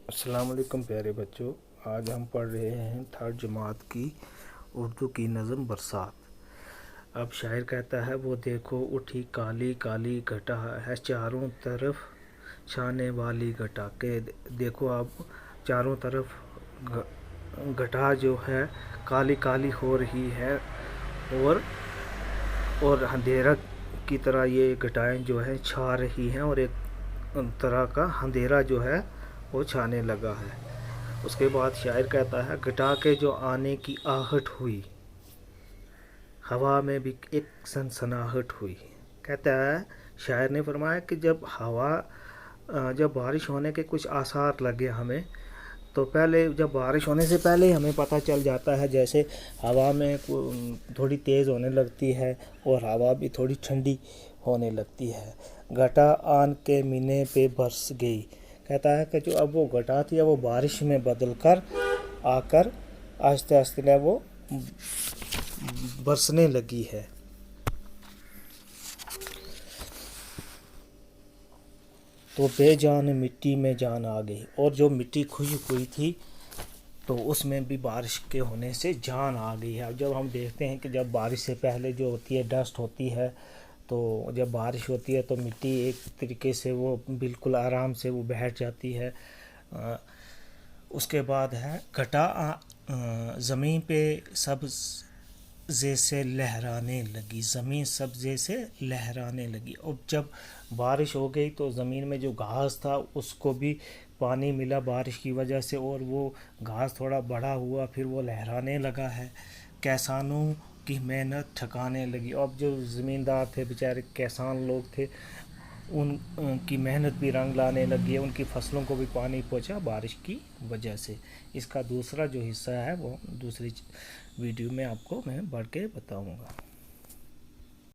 السلام علیکم پیارے بچوں، آج ہم پڑھ رہے ہیں تھرڈ جماعت کی اردو کی نظم برسات۔ اب شاعر کہتا ہے وہ دیکھو اٹھی کالی کالی گھٹا ہے چاروں طرف چھانے والی گھٹا، کہ دیکھو اب چاروں طرف گھٹا جو ہے کالی کالی ہو رہی ہے اور اندھیرا کی طرح یہ گھٹائیں جو ہے چھا رہی ہیں اور ایک طرح کا اندھیرا جو ہے وہ چھانے لگا ہے۔ اس کے بعد شاعر کہتا ہے گھٹا کے جو آنے کی آہٹ ہوئی، ہوا میں بھی ایک سنسناہٹ ہوئی۔ کہتا ہے شاعر نے فرمایا کہ جب بارش ہونے کے کچھ آثار لگے ہمیں، تو جب بارش ہونے سے پہلے ہمیں پتہ چل جاتا ہے، جیسے ہوا میں تھوڑی تیز ہونے لگتی ہے اور ہوا بھی تھوڑی ٹھنڈی ہونے لگتی ہے۔ گھٹا آن کے مینے پہ برس گئی۔ کہتا ہے کہ جو اب وہ گھٹا تھی وہ بارش میں بدل کر آ کر آہستہ آہستہ وہ برسنے لگی ہے۔ تو بے جان مٹی میں جان آ گئی، اور جو مٹی کھوئی ہوئی تھی تو اس میں بھی بارش کے ہونے سے جان آ گئی ہے۔ جب ہم دیکھتے ہیں کہ جب بارش سے پہلے جو ہوتی ہے ڈسٹ ہوتی ہے، تو جب بارش ہوتی ہے تو مٹی ایک طریقے سے وہ بالکل آرام سے وہ بیٹھ جاتی ہے۔ اس کے بعد ہے گھٹا زمین پہ سبز سے لہرانے لگی، زمین سبزے سے لہرانے لگی۔ اور جب بارش ہو گئی تو زمین میں جو گھاس تھا اس کو بھی پانی ملا بارش کی وجہ سے، اور وہ گھاس تھوڑا بڑا ہوا، پھر وہ لہرانے لگا ہے۔ کسانوں کی محنت ٹھکانے لگی۔ اب جو زمیندار تھے بیچارے کسان لوگ تھے، ان کی محنت بھی رنگ لانے لگی ہے، ان کی فصلوں کو بھی پانی پہنچا بارش کی وجہ سے۔ اس کا دوسرا جو حصہ ہے وہ دوسری ویڈیو میں آپ کو میں پڑھ کے بتاؤں گا۔